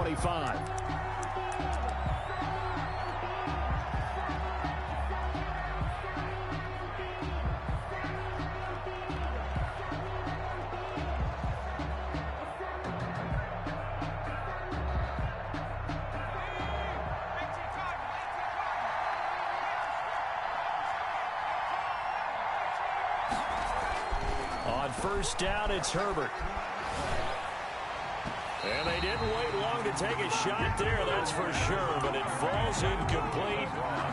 25. On first down, it's Herbert. And they didn't wait long to take a shot there, that's for sure, but it falls incomplete,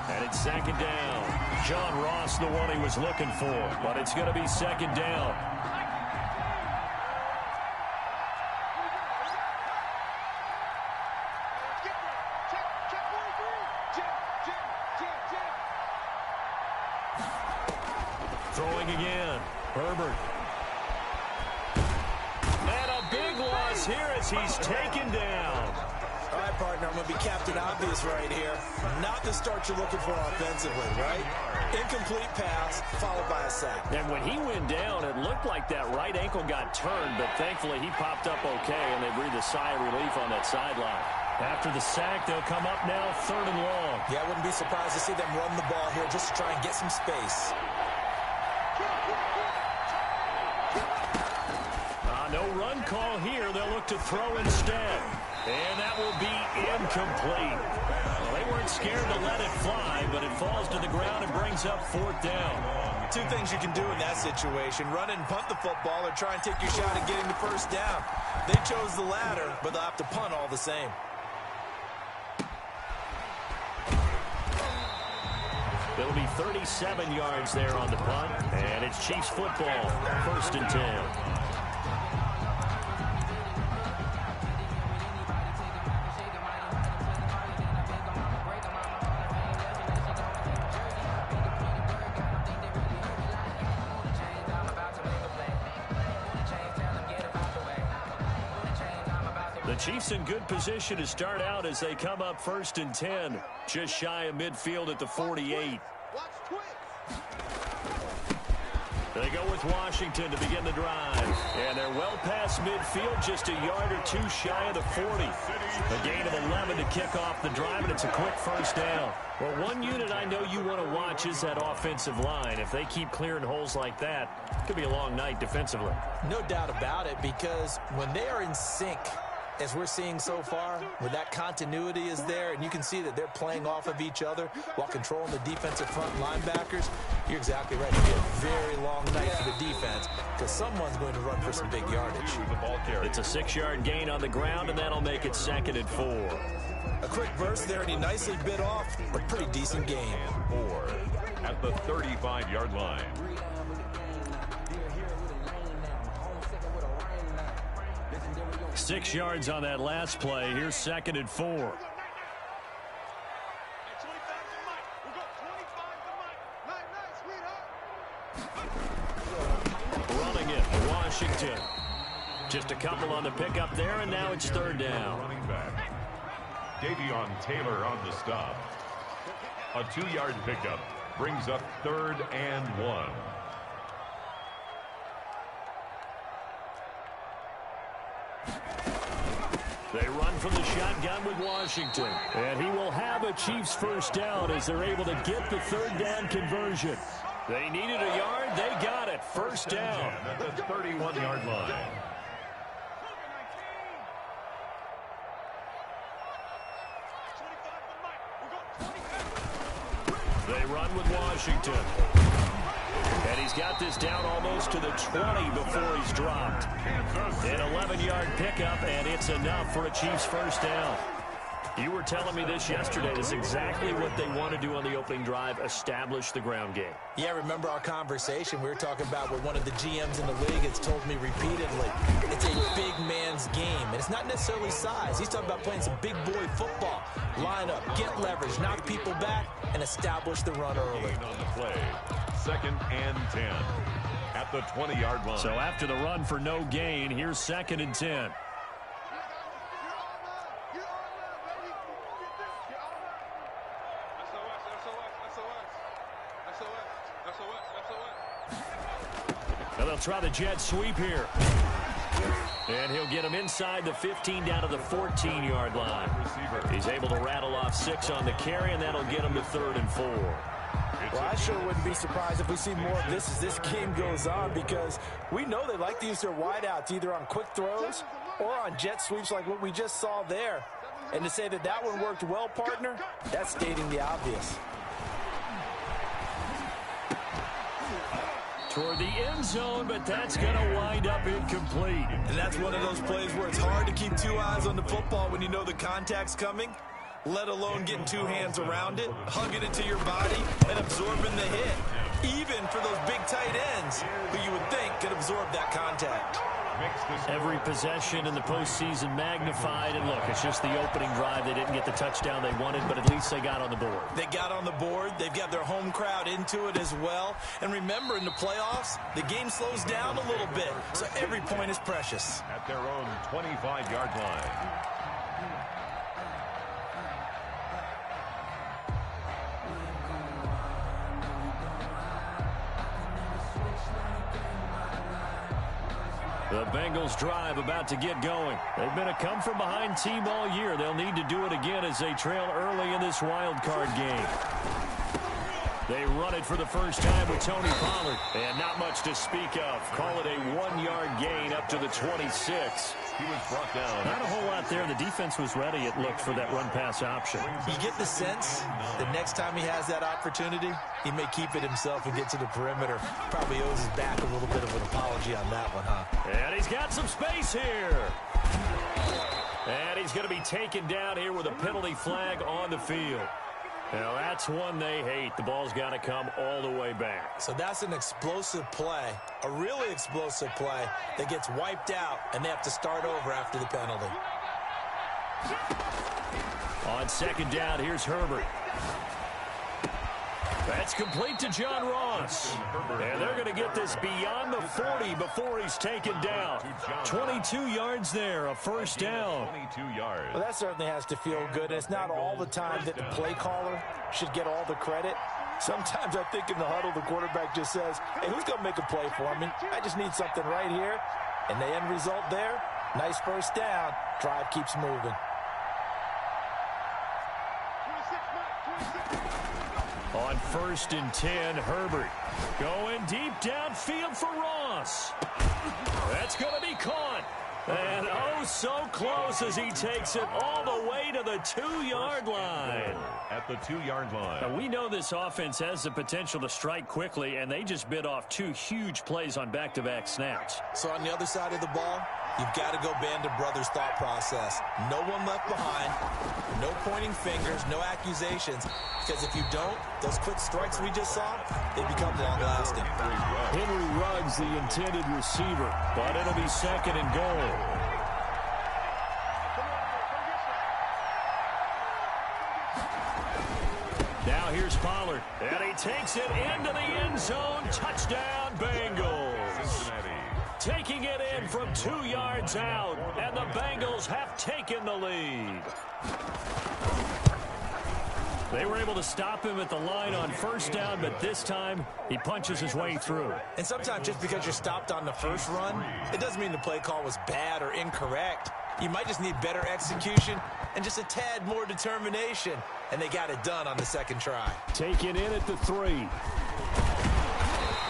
and it's second down. John Ross, the one he was looking for, but it's going to be second down. Throwing again, Herbert. Here as he's taken down. All right, partner, I'm going to be Captain Obvious right here. Not the start you're looking for offensively, right? Incomplete pass, followed by a sack. And when he went down, it looked like that right ankle got turned, but thankfully he popped up okay, and they breathed a sigh of relief on that sideline. After the sack, they'll come up now 3rd and long. Yeah, I wouldn't be surprised to see them run the ball here just to try and get some space. No run call here. They'll look to throw instead. And that will be incomplete. Well, they weren't scared to let it fly, but it falls to the ground and brings up 4th down. Two things you can do in that situation: run and punt the football, or try and take your shot at getting the first down. They chose the latter, but they'll have to punt all the same. It'll be 37 yards there on the punt, and it's Chiefs football, 1st and 10. The Chiefs in good position to start out as they come up 1st and 10, just shy of midfield at the 48. They go with Washington to begin the drive. And they're well past midfield, just a yard or two shy of the 40. A gain of 11 to kick off the drive, and it's a quick first down. Well, one unit I know you want to watch is that offensive line. If they keep clearing holes like that, it could be a long night defensively. No doubt about it, because when they are in sync, as we're seeing so far, where that continuity is there, and you can see that they're playing off of each other while controlling the defensive front linebackers, you're exactly right. It'll be a very long night for the defense, because someone's going to run for some big yardage. It's a 6-yard gain on the ground, and that'll make it 2nd and 4. A quick burst there, and he nicely bit off a pretty decent game. 4 at the 35-yard line. 6 yards on that last play. Here's 2nd and 4. Running it, Washington. Just a couple on the pickup there, and now it's 3rd down. Running back. Davion Taylor on the stop. A 2-yard pickup brings up 3rd and 1. They run from the shotgun with Washington. And he will have a Chiefs first down as they're able to get the 3rd down conversion. They needed a yard. They got it. First down. At the 31-yard line. They run with Washington. And he's got this down almost to the 20 before he's dropped. An 11-yard pickup, and it's enough for a Chiefs first down. You were telling me this yesterday. This is exactly what they want to do on the opening drive, establish the ground game. Yeah, remember our conversation we were talking about with one of the GMs in the league has told me repeatedly, it's a big man's game. And it's not necessarily size. He's talking about playing some big boy football. Line up, get leverage, knock people back, and establish the run early. On the play, 2nd and 10 at the 20-yard line. So after the run for no gain, here's 2nd and 10. And they'll try the jet sweep here. And he'll get him inside the 15 down to the 14-yard line. He's able to rattle off 6 on the carry, and that'll get him to 3rd and 4. Well, I sure wouldn't be surprised if we see more of this as this game goes on, because we know they like to use their wideouts either on quick throws or on jet sweeps like what we just saw there. And to say that that one worked well, partner, that's stating the obvious. Toward the end zone, but that's going to wind up incomplete. And that's one of those plays where it's hard to keep 2 eyes on the football when you know the contact's coming, let alone getting 2 hands around it, hugging it to your body, and absorbing the hit. Even for those big tight ends, who you would think could absorb that contact. Every possession in the postseason magnified, and look, it's just the opening drive. They didn't get the touchdown they wanted, but at least they got on the board. They got on the board. They've got their home crowd into it as well. And remember, in the playoffs, the game slows down a little bit, so every point is precious. At their own 25-yard line. The Bengals drive about to get going. They've been a come-from-behind team all year. They'll need to do it again as they trail early in this wild card game. They run it for the first time with Tony Pollard. And not much to speak of. Call it a 1-yard gain up to the 26. He was brought down. Not a whole lot there. The defense was ready, it looked, for that run-pass option. You get the sense that next time he has that opportunity, he may keep it himself and get to the perimeter. Probably owes his back a little bit of an apology on that one, huh? And he's got some space here. And he's going to be taken down here with a penalty flag on the field. Now, that's one they hate. The ball's got to come all the way back. So that's an explosive play, a really explosive play that gets wiped out, and they have to start over after the penalty. On second down, here's Herbert. That's complete to John Ross. And they're going to get this beyond the 40 before he's taken down. 22 yards there, a first down. 22 yards. Well, that certainly has to feel good. It's not all the time that the play caller should get all the credit. Sometimes I think in the huddle, the quarterback just says, hey, who's going to make a play for me? I just need something right here. And the end result there, nice first down. Drive keeps moving. On 1st and 10, Herbert going deep downfield for Ross. That's going to be caught. And oh, so close as he takes it all the way to the 2-yard line. At the 2-yard line. Now, we know this offense has the potential to strike quickly, and they just bit off 2 huge plays on back-to-back snaps. So on the other side of the ball, you've got to go Band of Brothers thought process. No one left behind, no pointing fingers, no accusations. Because if you don't, those quick strikes we just saw, they become long-lasting. Henry Ruggs, the intended receiver, but it'll be 2nd and goal. Now here's Pollard, and he takes it into the end zone. Touchdown, Bengals. Cincinnati. Taking it in from 2 yards out, and the Bengals have taken the lead. They were able to stop him at the line on first down, but this time he punches his way through. And sometimes just because you're stopped on the first run, it doesn't mean the play call was bad or incorrect. You might just need better execution and just a tad more determination. And they got it done on the second try. Taken in at the 3.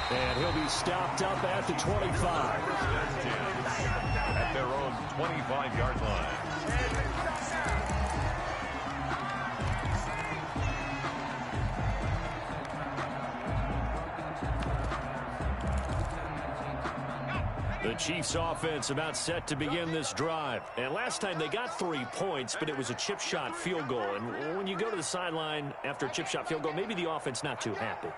And he'll be stopped up at the 25. At their own 25-yard line. The Chiefs offense about set to begin this drive. And last time they got 3 points, but it was a chip shot field goal. And when you go to the sideline after a chip shot field goal, maybe the offense not too happy.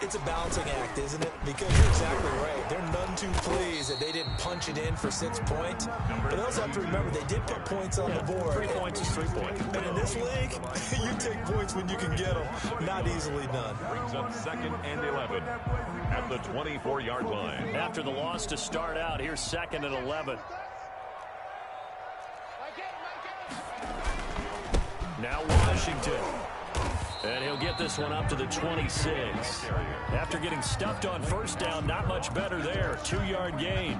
It's a balancing act, isn't it? Because you're exactly right. They're none too pleased that they didn't punch it in for 6 points. But they also have to remember they did put points on the board. 3 points is 3 points. And in this league, you take points when you can get them. Not easily done. Brings up 2nd and 11 at the 24-yard line. After the loss to start out, here's 2nd and 11. Now Washington. And he'll get this one up to the 26. After getting stuffed on first down, not much better there. 2-yard gain.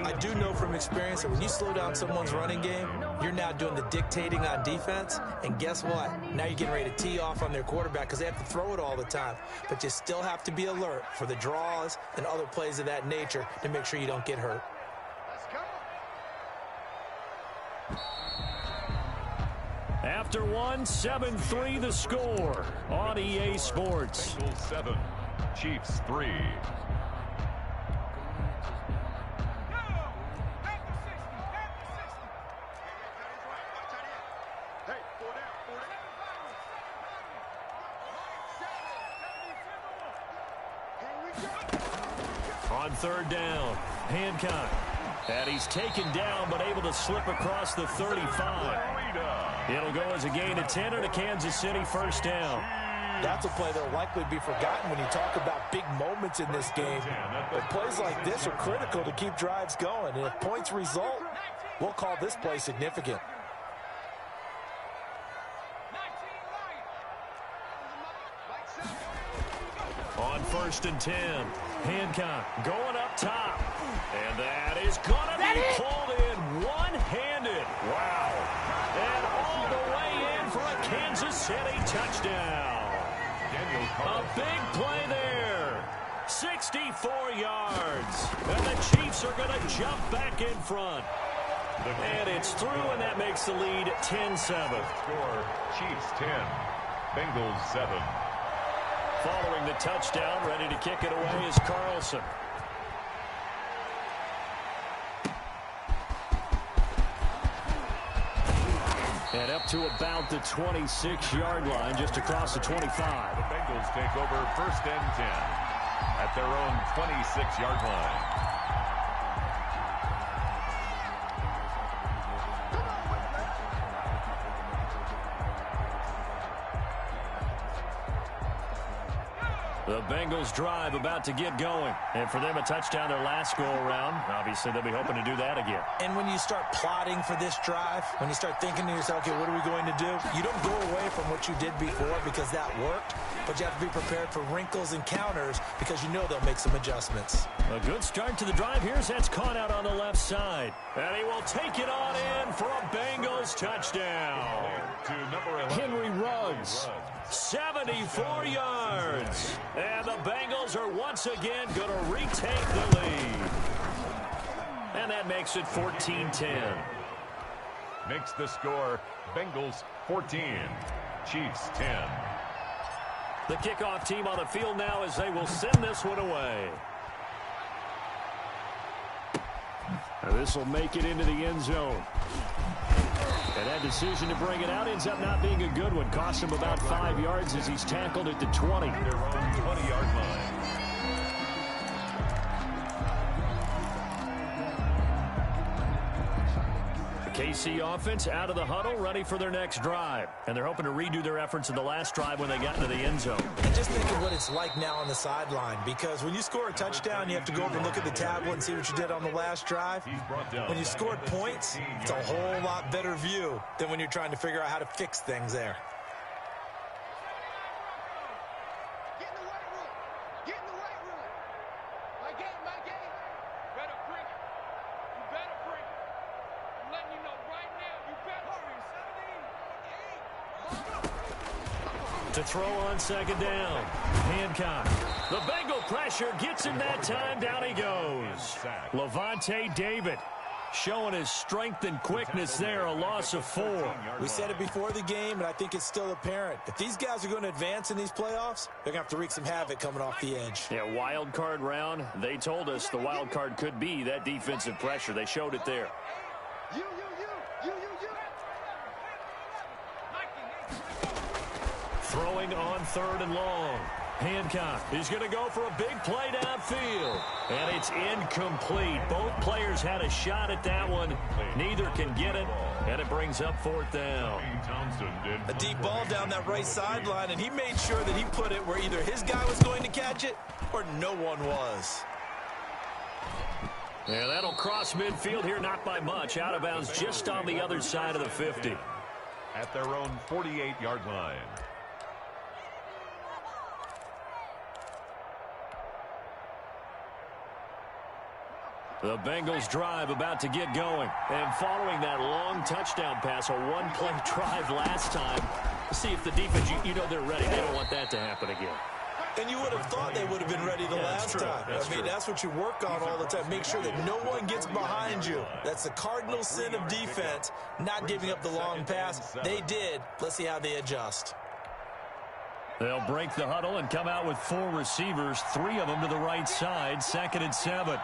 I do know from experience that when you slow down someone's running game, you're now doing the dictating on defense. And guess what? Now you're getting ready to tee off on their quarterback because they have to throw it all the time. But you still have to be alert for the draws and other plays of that nature to make sure you don't get hurt. After one, 7-3 the score on EA Sports. Bengals 7, Chiefs 3. On third down, Hancock. And he's taken down but able to slip across the 35. It'll go as a gain of 10 and a Kansas City first down. That's a play that will likely be forgotten when you talk about big moments in this game. But plays like this are critical to keep drives going. And if points result, we'll call this play significant. On first and 10, Hancock going up top. And that is going to be pulled in one-handed. Wow. And all the way in for a Kansas City touchdown. A big play there. 64 yards. And the Chiefs are going to jump back in front. And it's through, and that makes the lead 10-7. Score, Chiefs 10, Bengals 7. Following the touchdown, ready to kick it away is Carlson. And up to about the 26-yard line, just across the 25. The Bengals take over first and 10 at their own 26-yard line. The Bengals drive about to get going. And for them, a touchdown their last go-around. Obviously, they'll be hoping to do that again. And when you start plotting for this drive, when you start thinking to yourself, okay, what are we going to do? You don't go away from what you did before because that worked, but you have to be prepared for wrinkles and counters because you know they'll make some adjustments. A good start to the drive. Here's that's caught out on the left side. And he will take it on in for a Bengals touchdown. To number 11, Henry Ruggs. 74 yards. And the Bengals are once again going to retake the lead. And that makes it 14-10. Makes the score Bengals 14, Chiefs 10. The kickoff team on the field now as they will send this one away. This will make it into the end zone. And that decision to bring it out ends up not being a good one. Cost him about 5 yards as he's tackled at the 20. Their own 20-yard line. The KC offense out of the huddle, ready for their next drive. And they're hoping to redo their efforts in the last drive when they got into the end zone. And just think of what it's like now on the sideline, because when you score a touchdown, you have to go over and look at the tablet and see what you did on the last drive. When you scored points, it's a whole lot better view than when you're trying to figure out how to fix things there. To throw on second down, Hancock. The Bengal pressure gets him that time. Down he goes. Levante David showing his strength and quickness there. A loss of 4. We said it before the game, and I think it's still apparent. If these guys are going to advance in these playoffs, they're going to have to wreak some havoc coming off the edge. Yeah, wild card round. They told us the wild card could be that defensive pressure. They showed it there. Throwing on third and long. Hancock is going to go for a big play downfield. And it's incomplete. Both players had a shot at that one. Neither can get it. And it brings up fourth down. A deep ball down that right sideline, and he made sure that he put it where either his guy was going to catch it or no one was. Yeah, that'll cross midfield here, not by much. Out of bounds just on the other side of the 50. At their own 48-yard line. The Bengals drive about to get going. And following that long touchdown pass, a one-play drive last time, see if the defense, you know they're ready. They don't want that to happen again. And you would have thought they would have been ready the last time. That's what you work on all the time. Make sure that no one gets behind you. That's the cardinal sin of defense, not giving up the long pass. They did. Let's see how they adjust. They'll break the huddle and come out with 4 receivers, 3 of them to the right side, 2nd and 7.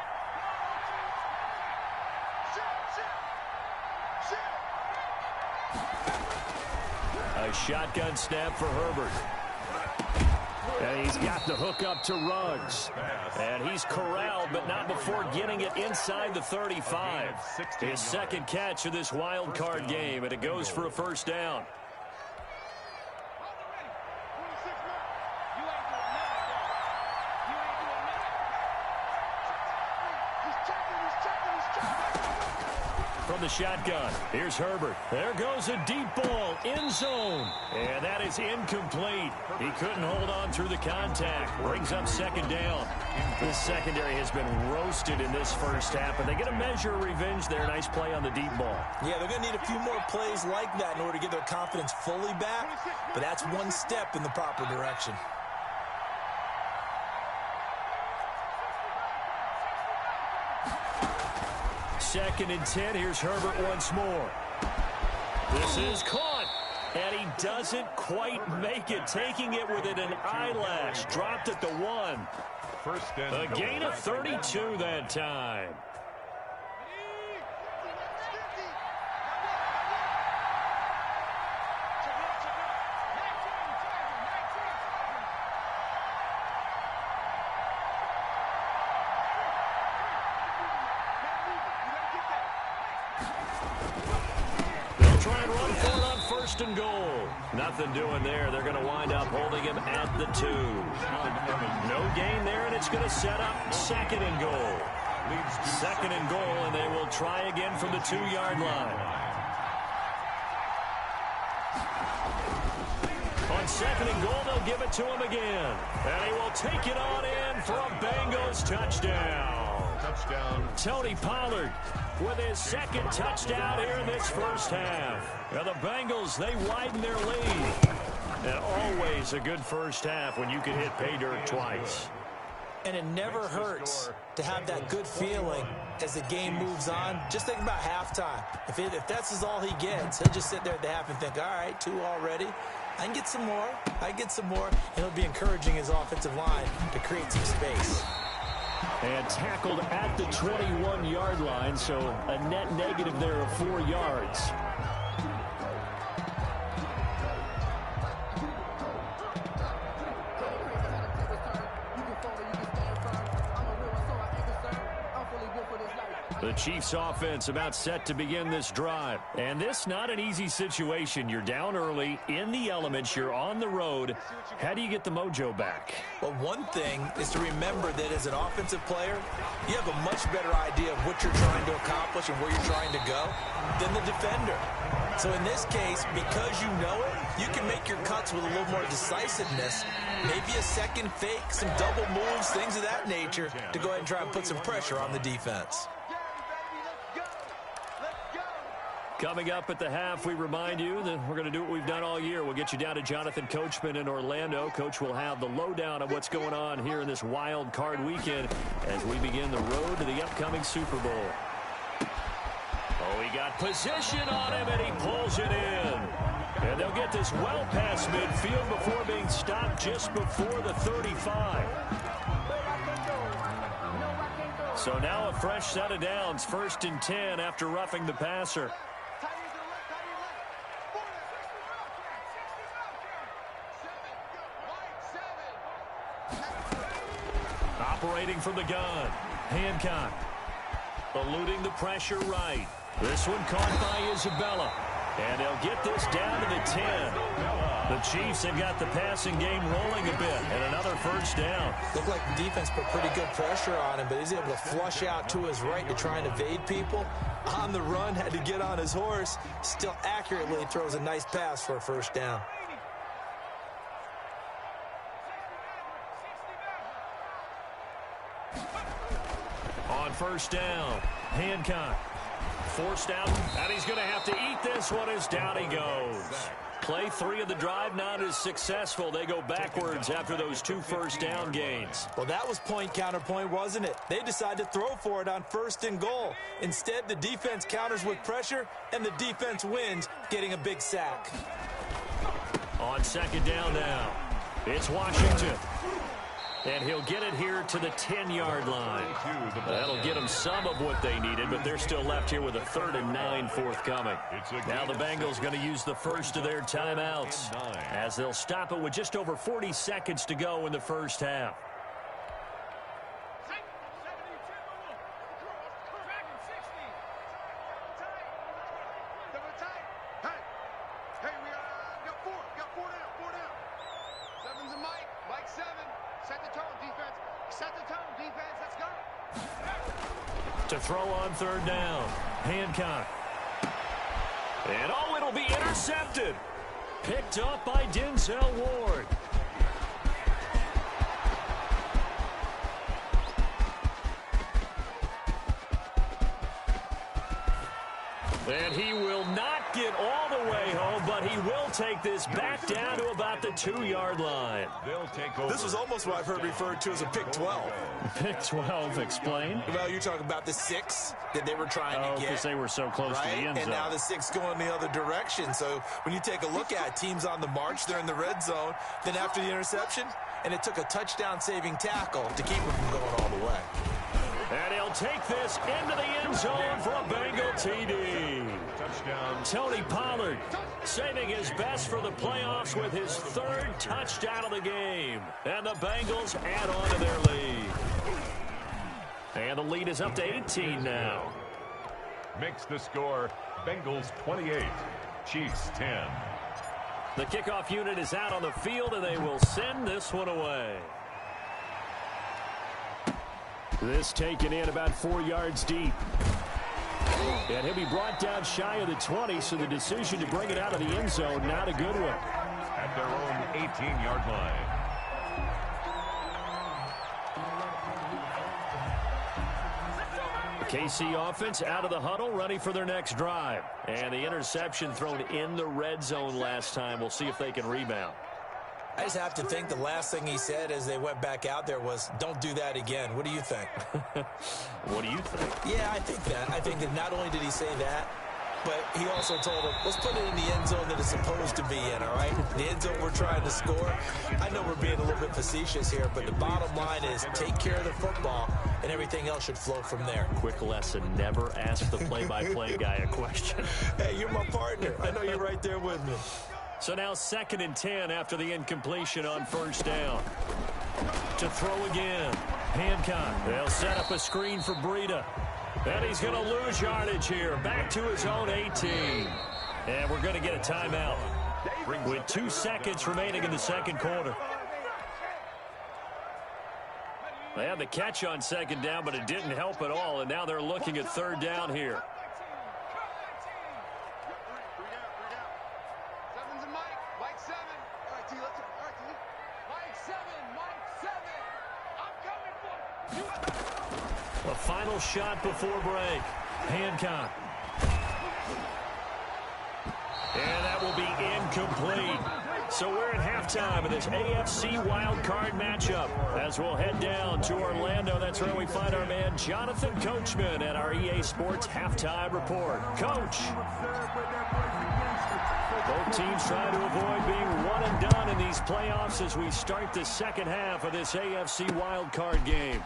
A shotgun snap for Herbert. And he's got the hook up to Ruggs. And he's corralled, but not before getting it inside the 35. His 2nd catch of this wild card game, and it goes for a first down. From the shotgun, here's Herbert. There goes a deep ball, end zone. And that is incomplete. He couldn't hold on through the contact. Brings up 2nd down. This secondary has been roasted in this first half, but they get a measure of revenge there. Nice play on the deep ball. Yeah, they're going to need a few more plays like that in order to get their confidence fully back, but that's one step in the proper direction. Second and 10. Here's Herbert once more. This is caught. And he doesn't quite make it. Taking it within an eyelash. Dropped at the 1. A gain of 32 that time. Try and run for it on 1st and goal. Nothing doing there. They're going to wind up holding him at the 2. No gain there, and it's going to set up 2nd and goal. 2nd and goal, and they will try again from the 2-yard line. On 2nd and goal, they'll give it to him again. And he will take it on in for a Bengals touchdown. Tony Pollard with his 2nd touchdown here in this first half. Now the Bengals, they widen their lead. And always a good first half when you can hit pay dirt twice. And it never hurts to have that good feeling as the game moves on. Just think about halftime. If that's all he gets, he'll just sit there at the half and think, all right, 2 already. I can get some more. I get some more. And he'll be encouraging his offensive line to create some space. And tackled at the 21-yard line, so a net negative there of 4 yards. The Chiefs offense about set to begin this drive. And this not an easy situation. You're down early, in the elements, you're on the road. How do you get the mojo back? Well, one thing is to remember that as an offensive player, you have a much better idea of what you're trying to accomplish and where you're trying to go than the defender. So in this case, because you know it, you can make your cuts with a little more decisiveness, maybe a second fake, some double moves, things of that nature, to go ahead and try and put some pressure on the defense. Coming up at the half, we remind you that we're going to do what we've done all year. We'll get you down to Jonathan Coachman in Orlando. Coach will have the lowdown of what's going on here in this wild card weekend as we begin the road to the upcoming Super Bowl. Oh, he got position on him, and he pulls it in. And they'll get this well past midfield before being stopped just before the 35. So now a fresh set of downs, 1st and 10 after roughing the passer. Operating from the gun, Hancock. Eluding the pressure right. This one caught by Isabella. And they'll get this down to the 10. The Chiefs have got the passing game rolling a bit. And another first down. Looked like the defense put pretty good pressure on him, but he's able to flush out to his right to try and evade people. On the run, had to get on his horse. Still accurately throws a nice pass for a first down. On on first down. Hancock forced out, and he's going to have to eat this one as down he goes. Play 3 of the drive not as successful. They go backwards after those 2 first down gains. Well, that was point counterpoint, wasn't it? They decided to throw for it on 1st and goal. Instead, the defense counters with pressure, and the defense wins, getting a big sack. On 2nd down now, it's Washington. And he'll get it here to the 10-yard line. That'll get them some of what they needed, but they're still left here with a 3rd and 9 forthcoming. Now the Bengals going to use the first of their timeouts as they'll stop it with just over 40 seconds to go in the first half. To throw on 3rd down, Hancock. And oh, it'll be intercepted. Picked up by Denzel Ward. And he will not get all the way home, but he will take this back down to about the 2-yard line. They'll take over. This was almost what I've heard referred to as a pick 12. Pick 12, explain. Well, you're talking about the 6 that they were trying to get. Because they were so close to the end zone. And now the 6 going the other direction. So when you take a look at teams on the march, they're in the red zone. Then after the interception, and it took a touchdown-saving tackle to keep them from going all the way. And he'll take this into the end zone for a Bengal TD. Touchdown. Tony Pollard saving his best for the playoffs with his 3rd touchdown of the game. And the Bengals add on to their lead. And the lead is up to 18 now. Makes the score Bengals 28, Chiefs 10. The kickoff unit is out on the field, and they will send this one away. This taken in about 4 yards deep. And he'll be brought down shy of the 20, so the decision to bring it out of the end zone, not a good one. At their own 18-yard line. The KC offense out of the huddle, ready for their next drive. And the interception thrown in the red zone last time. We'll see if they can rebound. I just have to think the last thing he said as they went back out there was, don't do that again. What do you think? What do you think? Yeah, I think that. I think that not only did he say that, but he also told him, let's put it in the end zone that it's supposed to be in, all right? The end zone we're trying to score. I know we're being a little bit facetious here, but the bottom line is take care of the football, and everything else should flow from there. Quick lesson, never ask the play-by-play guy a question. Hey, you're my partner. I know you're right there with me. So now 2nd and 10 after the incompletion on 1st down. To throw again. Hancock. They'll set up a screen for Breida. And he's going to lose yardage here. Back to his own 18. And we're going to get a timeout with 2 seconds remaining in the 2nd quarter. They had the catch on 2nd down, but it didn't help at all. And now they're looking at 3rd down here. A final shot before break. Hancock. And that will be incomplete. So we're at halftime of this AFC wildcard matchup. As we'll head down to Orlando, that's where we find our man Jonathan Coachman at our EA Sports Halftime Report. Coach. Both teams trying to avoid being one and done in these playoffs as we start the 2nd half of this AFC wildcard game.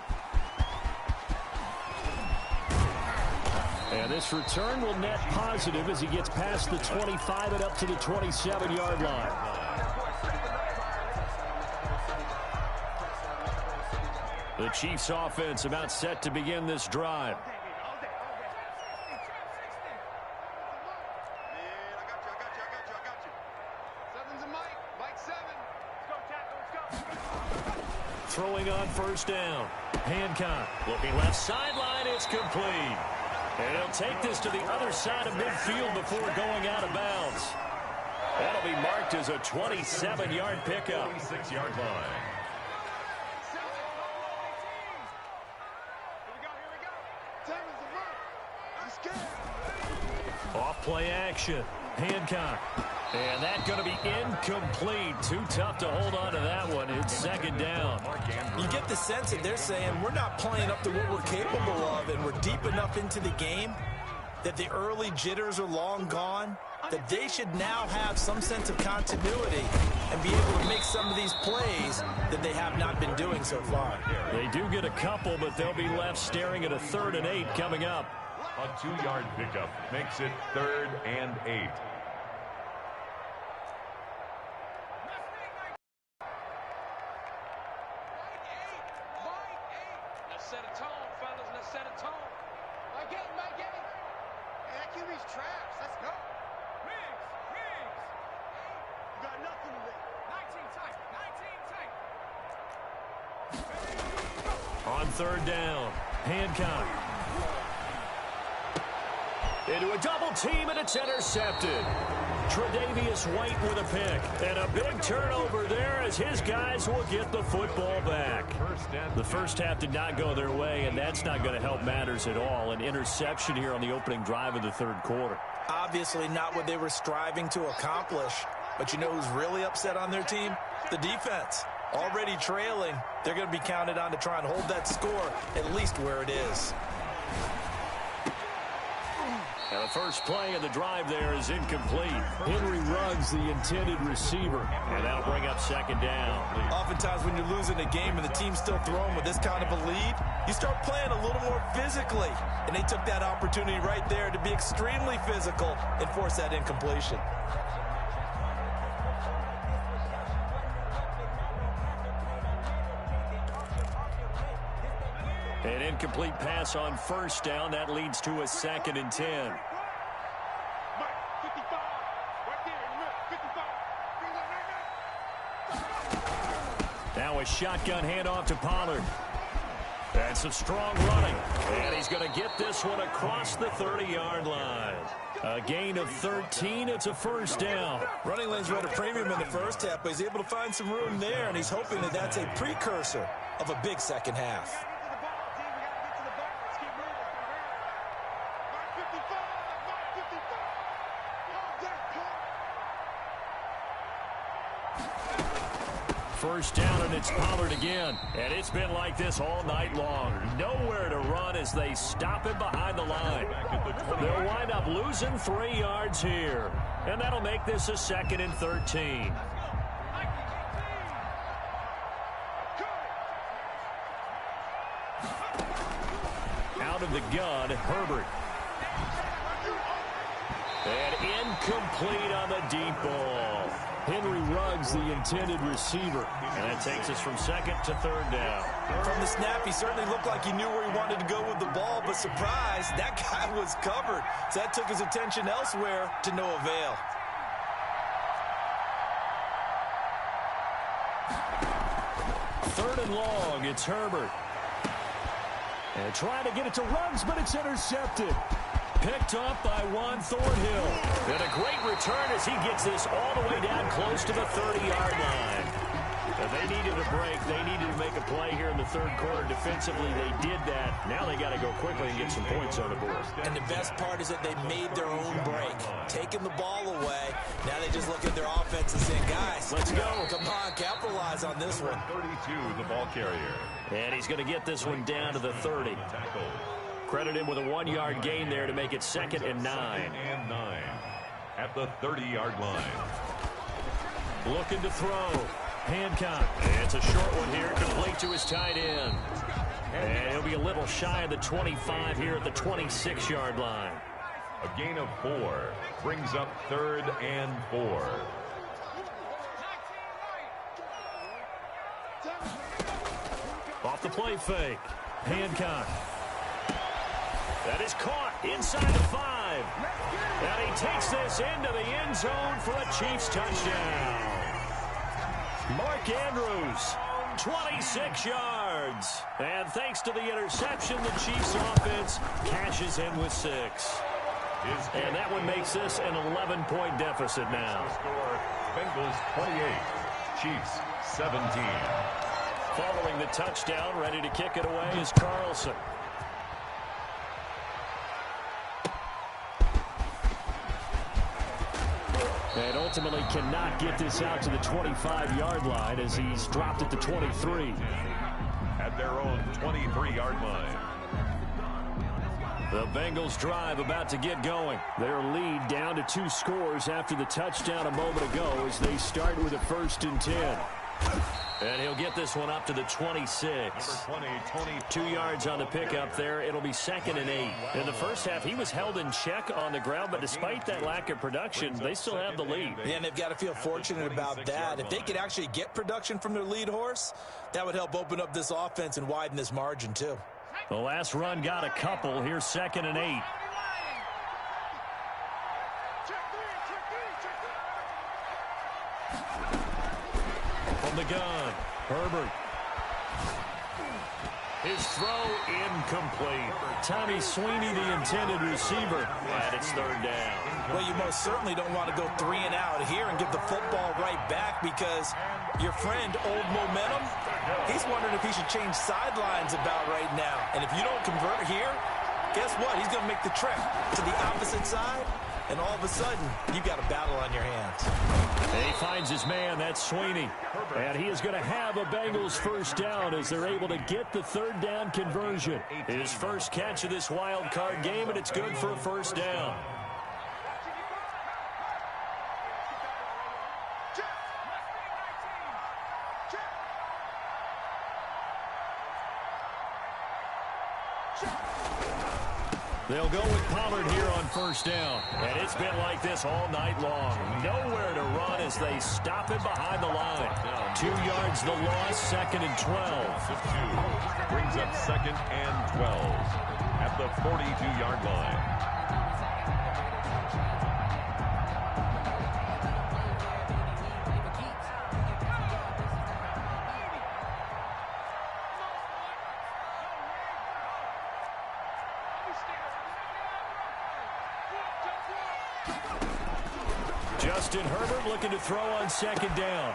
And this return will net positive as he gets past the 25 and up to the 27-yard line. The Chiefs offense about set to begin this drive. Throwing on 1st down. Hancock looking left sideline. It's complete. And he'll take this to the other side of midfield before going out of bounds. That'll be marked as a 27-yard pickup. 26-yard line. play action. Hancock. And that's going to be incomplete. Too tough to hold on to that one. It's second down. You get the sense that they're saying we're not playing up to what we're capable of, and we're deep enough into the game that the early jitters are long gone, that they should now have some sense of continuity and be able to make some of these plays that they have not been doing so far. They do get a couple, but they'll be left staring at a 3rd and 8 coming up. A 2-yard pickup makes it 3rd and 8. Let's set a tone, fellas. Let's set a tone. Mike it. Hey, that QB's trash. Let's go. Riggs. You got nothing to live. 19 tight. On 3rd down, Hancock. Into a double team, and it's intercepted. Tre'Davious White with a pick. And a big turnover there as his guys will get the football back. The first half did not go their way, and that's not going to help matters at all. An interception here on the opening drive of the 3rd quarter. Obviously not what they were striving to accomplish. But you know who's really upset on their team? The defense. Already trailing, they're going to be counted on to try and hold that score at least where it is. And the first play of the drive there is incomplete. Henry Ruggs, the intended receiver. And that'll bring up 2nd down. Oftentimes when you're losing a game and the team's still throwing with this kind of a lead, you start playing a little more physically. And they took that opportunity right there to be extremely physical and force that incompletion. An incomplete pass on 1st down. That leads to a 2nd and 10. Now a shotgun handoff to Pollard. And some strong running. And he's going to get this one across the 30-yard line. A gain of 13. It's a 1st down. Running lanes were at a premium in the first half, but he's able to find some room there, and he's hoping that that's a precursor of a big second half. First down, and it's Pollard again. And it's been like this all night long. Nowhere to run as they stop him behind the line. They'll wind up losing 3 yards here. And that'll make this a 2nd and 13. Out of the gun, Herbert. And incomplete on the deep ball. Henry Ruggs, the intended receiver. And that takes us from 2nd to 3rd down. From the snap, he certainly looked like he knew where he wanted to go with the ball, but surprise, that guy was covered. So that took his attention elsewhere to no avail. Third and long, it's Herbert. And trying to get it to Ruggs, but it's intercepted. Picked up by Juan Thornhill. And a great return as he gets this all the way down close to the 30-yard line. And they needed a break. They needed to make a play here in the 3rd quarter. Defensively, they did that. Now they got to go quickly and get some points on the board. And the best part is that they made their own break. Taking the ball away. Now they just look at their offense and say, guys, let's go. Come on, capitalize on this one. 32, the ball carrier. And he's going to get this one down to the 30. Credit him with a 1-yard gain there to make it 2nd and 9. 2nd and 9 at the 30-yard line. Looking to throw. Hancock. It's a short one here, complete to his tight end. And he'll be a little shy of the 25 here at the 26-yard line. A gain of 4 brings up 3rd and 4. Off the play fake. Hancock. That is caught inside the 5. And he takes this into the end zone for a Chiefs touchdown. Mark Andrews, 26 yards. And thanks to the interception, the Chiefs offense cashes in with 6. And that one makes this an 11-point deficit now. Score, Bengals 28, Chiefs 17. Following the touchdown, ready to kick it away is Carlson. ultimately cannot get this out to the 25-yard line as he's dropped at the 23. At their own 23-yard line. The Bengals drive about to get going. Their lead down to 2 scores after the touchdown a moment ago as they start with a 1st and 10. And he'll get this one up to the 26. 2 yards on the pickup there. It'll be 2nd and 8. In the first half, he was held in check on the ground, but despite that lack of production, they still have the lead. Yeah, and they've got to feel fortunate about that. If they could actually get production from their lead horse, that would help open up this offense and widen this margin too. The last run got a couple. Here's 2nd and 8. From the gun, Herbert. His throw incomplete. Tommy Sweeney, the intended receiver, and it's 3rd down. Well, you most certainly don't want to go 3 and out here and give the football right back because your friend, Old Momentum, he's wondering if he should change sidelines about right now. And if you don't convert here, guess what? He's going to make the trek to the opposite side, and all of a sudden, you've got a battle on your hands. And he finds his man. That's Sweeney. And he is going to have a Bengals 1st down as they're able to get the 3rd down conversion. His first catch of this wild card game, and it's good for a 1st down. They'll go with Pollard here on 1st down. And it's been like this all night long. Nowhere to run as they stop him behind the line. 2 yards the loss, 2nd and 12. 52 brings up 2nd and 12 at the 42-yard line. Justin Herbert looking to throw on 2nd down.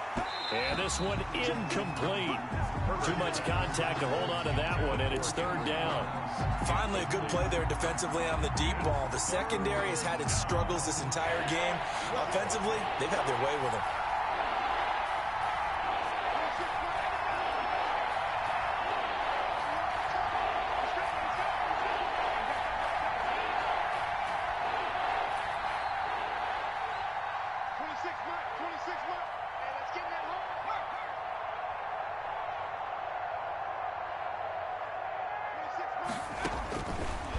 And this one incomplete. Too much contact to hold on to that one, and it's 3rd down. Finally, a good play there defensively on the deep ball. The secondary has had its struggles this entire game. Offensively, they've had their way with him.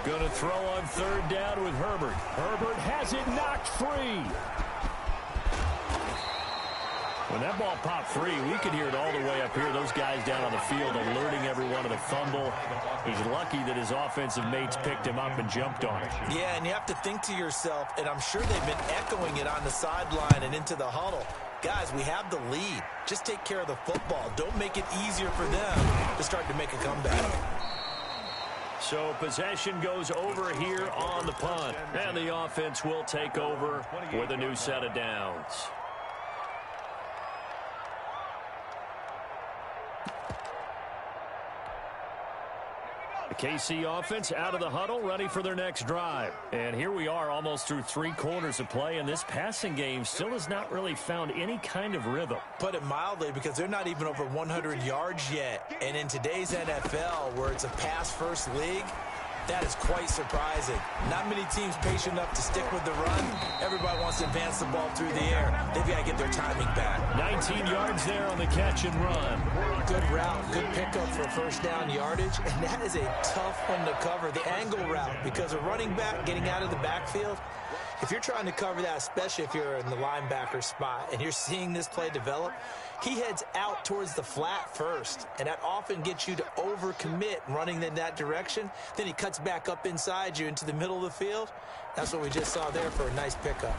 Going to throw on 3rd down with Herbert. Herbert has it knocked free. When that ball popped free, we could hear it all the way up here. Those guys down on the field alerting everyone of the fumble. He's lucky that his offensive mates picked him up and jumped on it. Yeah, and you have to think to yourself, and I'm sure they've been echoing it on the sideline and into the huddle. Guys, we have the lead. Just take care of the football. Don't make it easier for them to start to make a comeback. So possession goes over here on the punt. And the offense will take over with a new set of downs. The KC offense out of the huddle, ready for their next drive. And here we are almost through 3 quarters of play, and this passing game still has not really found any kind of rhythm. Put it mildly, because they're not even over 100 yards yet. And in today's NFL, where it's a pass-first league, that is quite surprising. Not many teams patient enough to stick with the run. Everybody wants to advance the ball through the air. They've got to get their timing back. 19 yards there on the catch and run. Good route, good pickup for first down yardage, and that is a tough one to cover. The angle route, because a running back getting out of the backfield, if you're trying to cover that, especially if you're in the linebacker spot and you're seeing this play develop, he heads out towards the flat first, and that often gets you to overcommit running in that direction. Then he cuts back up inside you into the middle of the field. That's what we just saw there for a nice pickup.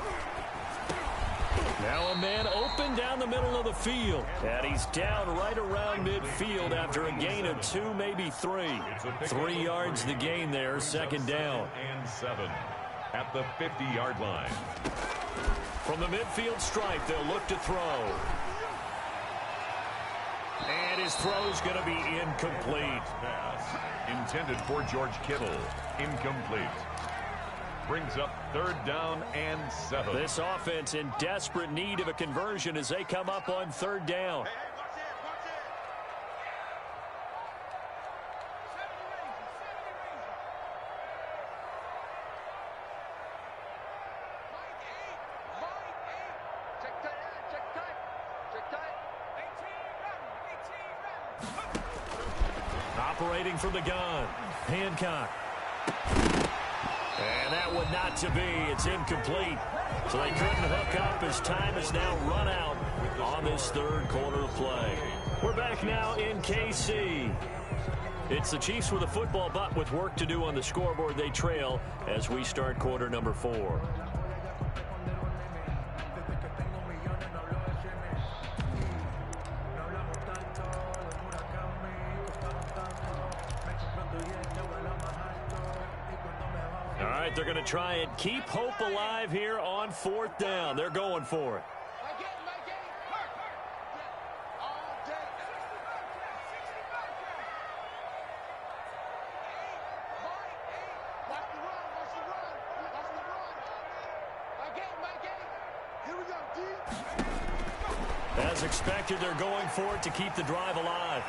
Now a man open down the middle of the field, and he's down right around midfield after a gain of 2, maybe 3. 3 yards the gain there, second down. And 7 at the 50-yard line. From the midfield stripe, they'll look to throw. And his throw's going to be incomplete. Pass intended for George Kittle. Incomplete. brings up 3rd down and 7. This offense in desperate need of a conversion as they come up on 3rd down. Operating from the gun, Hancock. And that one not to be. It's incomplete. So they couldn't hook up as time is now run out on this 3rd quarter of play. We're back now in KC. It's the Chiefs with a football, but with work to do on the scoreboard. They trail as we start quarter number 4. They're going to try and keep hope alive here on 4th down. They're going for it. As expected, they're going for it to keep the drive alive.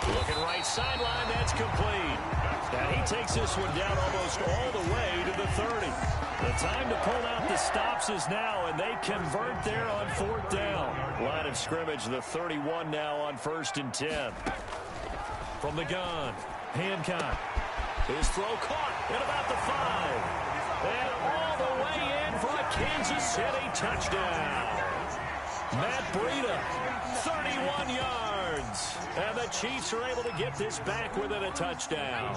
Looking right sideline, that's complete. And he takes this one down almost all the way to the 30. The time to pull out the stops is now, and they convert there on 4th down. Line of scrimmage, the 31 now on 1st and 10. From the gun, Hancock. His throw caught at about the 5. And all the way in for a Kansas City touchdown. Matt Breida, 31 yards. And the Chiefs are able to get this back within a touchdown.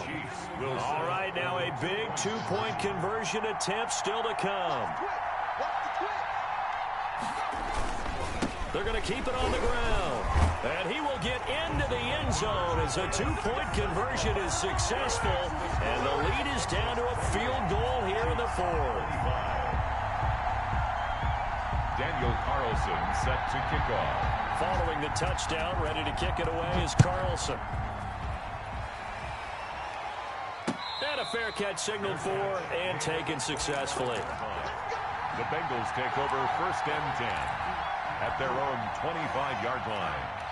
All right, now a big 2-point conversion attempt still to come. They're going to keep it on the ground. And he will get into the end zone as a 2-point conversion is successful. And the lead is down to a field goal here in the 4th. Daniel Carlson set to kick off. Following the touchdown, ready to kick it away is Carlson. And a fair catch signaled for and taken successfully. The Bengals take over 1st and 10 at their own 25-yard line.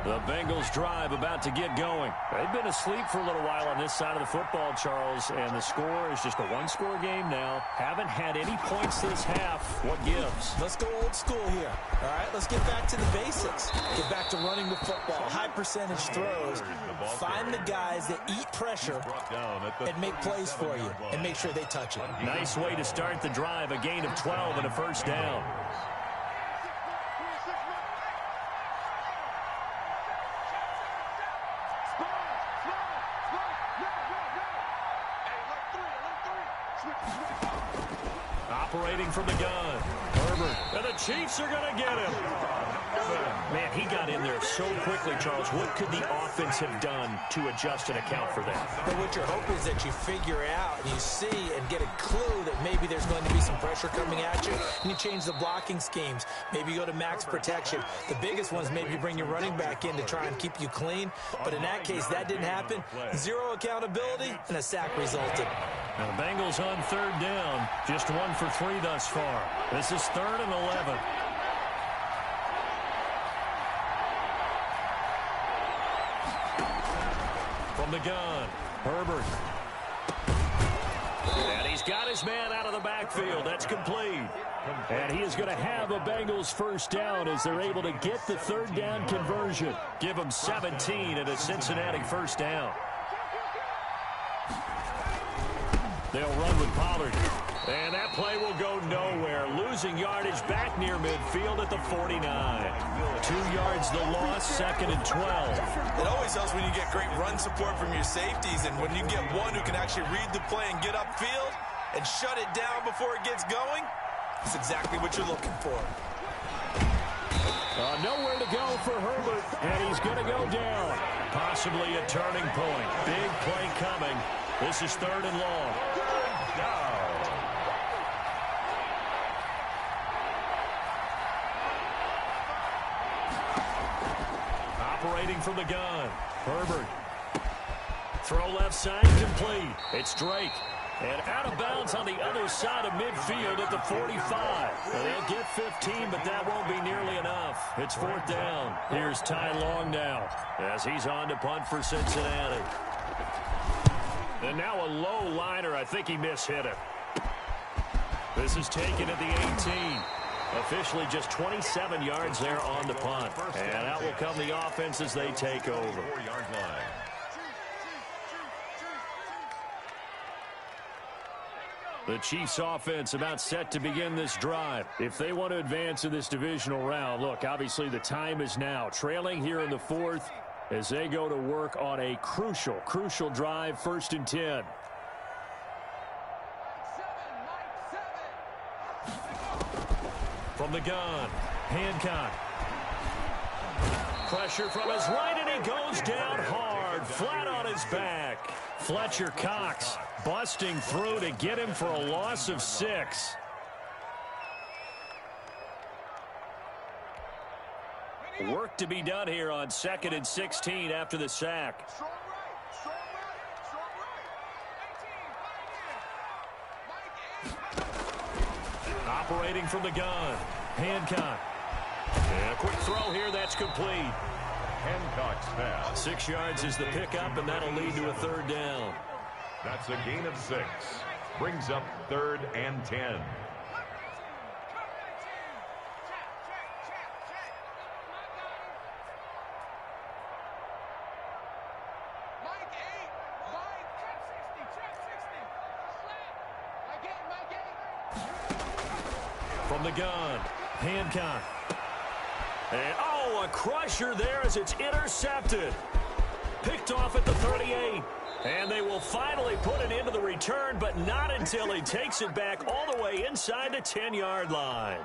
The Bengals drive about to get going. They've been asleep for a little while on this side of the football, Charles, and the score is just a one-score game now. Haven't had any points this half. What gives? Let's go old school here. All right, let's get back to the basics. Get back to running the football, high percentage throws. Find the guys that eat pressure and make plays for you and make sure they touch it. Nice way to start the drive, a gain of 12 and a 1st down. Operating from the gun, Herbert, and the Chiefs are going to get him. Man, he got in there so quickly, Charles. What could the offense have done to adjust and account for that? But what your hope is that you figure out and you see and get a clue that maybe there's going to be some pressure coming at you, and you change the blocking schemes. Maybe you go to max protection. The biggest ones, maybe you bring your running back in to try and keep you clean. But in that case, that didn't happen. Zero accountability, and a sack resulted. Now the Bengals on 3rd down, just 1 for 3 thus far. This is 3rd and 11. From the gun, Herbert. And he's got his man out of the backfield. That's complete. And he is going to have a Bengals 1st down as they're able to get the 3rd down conversion. Give them 17 and a Cincinnati 1st down. They'll run with Pollard. And that play will go nowhere. Losing yardage back near midfield at the 49. 2 yards the loss, 2nd and 12. It always helps when you get great run support from your safeties, and when you get one who can actually read the play and get upfield and shut it down before it gets going, that's exactly what you're looking for. Nowhere to go for Herbert, and he's going to go down. Possibly a turning point. Big play coming. This is 3rd and long. Operating from the gun, Herbert. Throw left side, complete. It's Drake. And out of bounds on the other side of midfield at the 45. Well, they'll get 15, but that won't be nearly enough. It's 4th down. Here's Ty Long now as he's on to punt for Cincinnati. And now a low liner. I think he mishit it. This is taken at the 18. Officially just 27 yards there on the punt. And out will come the offense as they take over. The Chiefs offense about set to begin this drive. If they want to advance in this divisional round, look, obviously the time is now. Trailing here in the 4th as they go to work on a crucial drive, 1st and 10. From the gun, Hancock. Pressure from his right, and he goes down hard, flat on his back. Fletcher Cox busting through to get him for a loss of 6. Work to be done here on 2nd and 16 after the sack. Operating from the gun, Hancock. And a quick throw here, that's complete. Hancock's pass. 6 yards is the pickup, and that'll lead to a 3rd down. That's a gain of 6. Brings up 3rd and 10. From the gun, Hancock. And, oh, a crusher there as it's intercepted. Picked off at the 38. And they will finally put it into the return, but not until he takes it back all the way inside the 10-yard line.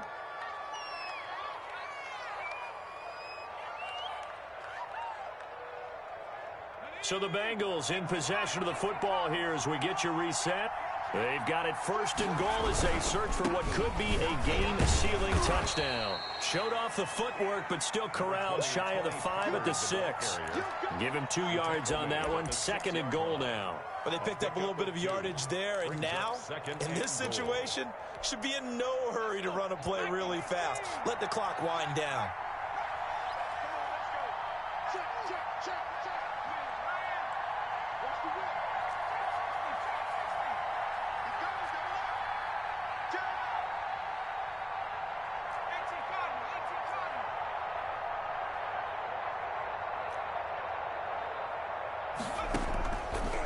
So the Bengals in possession of the football here as we get you reset. They've got it 1st and goal as they search for what could be a game-sealing touchdown. Showed off the footwork, but still corralled shy of the 5 at the 6. Give him 2 yards on that one. 2nd and goal now. But they picked up a little bit of yardage there, and now, in this situation, should be in no hurry to run a play really fast. Let the clock wind down.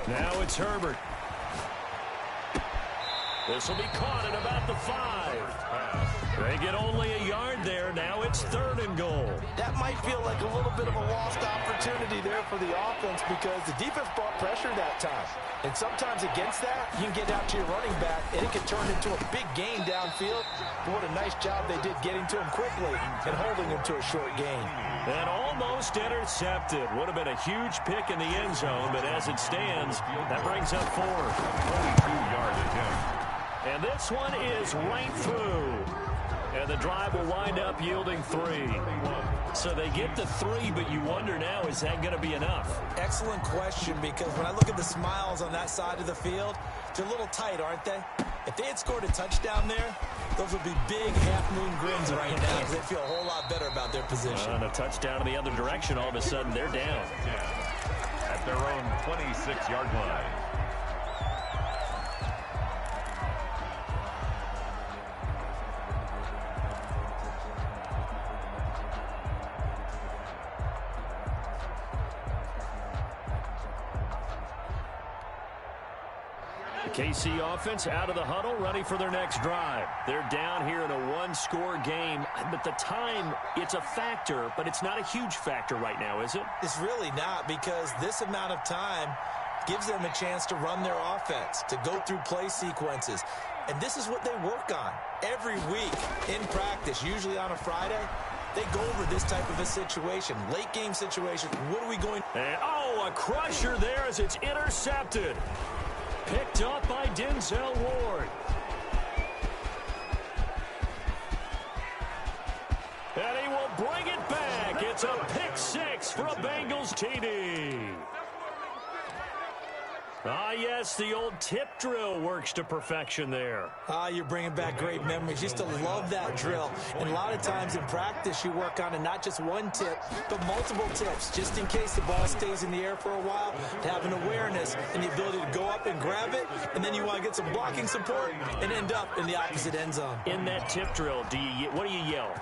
Now it's Herbert. This will be caught at about the 5. They get only a yard there. Now it's 3rd and goal. That might feel like a little bit of a lost opportunity there for the offense because the defense brought pressure that time. And sometimes against that, you can get out to your running back, and it can turn into a big gain downfield. But what a nice job they did getting to him quickly and holding him to a short gain. And almost intercepted. Would have been a huge pick in the end zone, but as it stands, that brings up 4. 22-yard attempt. And this one is right through. And the drive will wind up yielding 3. So they get the 3, but you wonder now, is that going to be enough? Excellent question, because when I look at the smiles on that side of the field, they're a little tight, aren't they? If they had scored a touchdown there, those would be big half-moon grins right now because they feel a whole lot better about their position. And a touchdown in the other direction, all of a sudden they're down. At their own 26-yard line. The KC offense out of the huddle, ready for their next drive. They're down here in a one-score game, but the time, it's a factor, but it's not a huge factor right now, is it? It's really not, because this amount of time gives them a chance to run their offense, to go through play sequences. And this is what they work on every week in practice, usually on a Friday. They go over this type of a situation, late game situation. What are we going? And, oh, a crusher there as it's intercepted. Picked up by Denzel Ward. And he will bring it back. It's a pick six for a Bengals goes TD. Ah, yes, the old tip drill works to perfection there. You're bringing back great memories. Used to love that drill. And a lot of times in practice, you work on it, not just one tip, but multiple tips, just in case the ball stays in the air for a while, to have an awareness and the ability to go up and grab it, and then you want to get some blocking support and end up in the opposite end zone. In that tip drill, what do you yell?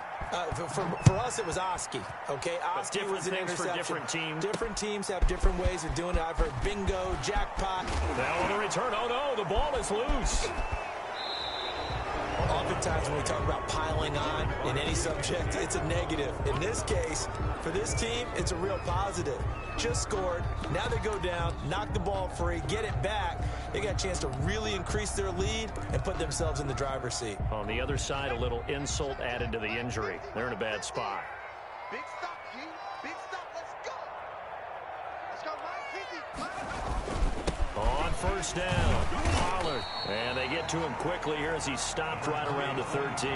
For us, it was Oski. Okay, Oski was an interception. For different teams. Different teams have different ways of doing it. I've heard bingo, jackpot. Now on the return, oh no, the ball is loose. Oftentimes when we talk about piling on in any subject, it's a negative. In this case, for this team, it's a real positive. Just scored. Now they go down, knock the ball free, get it back. They got a chance to really increase their lead and put themselves in the driver's seat. On the other side, a little insult added to the injury. They're in a bad spot. Big stop, G. Big stop. Let's go. Let's go, Mike. On first down, Pollard. And they get to him quickly here as he stopped right around the 13.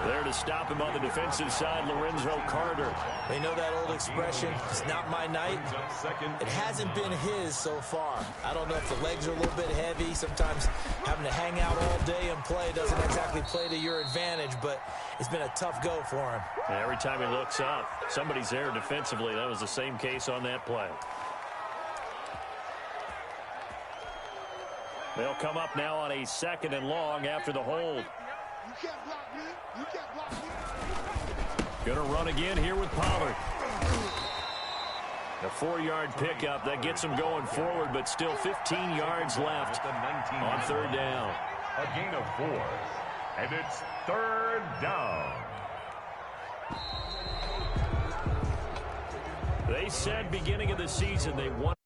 There to stop him on the defensive side, Lorenzo Carter. They know that old expression, it's not my night. It hasn't been his so far. I don't know if the legs are a little bit heavy. Sometimes having to hang out all day and play doesn't exactly play to your advantage, but it's been a tough go for him. And every time he looks up, somebody's there defensively. That was the same case on that play. They'll come up now on a 2nd and long after the hold. You can't block me. You can't block me. Gonna run again here with Pollard. A 4-yard pickup that gets him going forward, but still 15 yards left on 3rd down. A gain of 4, and it's 3rd down. They said beginning of the season they want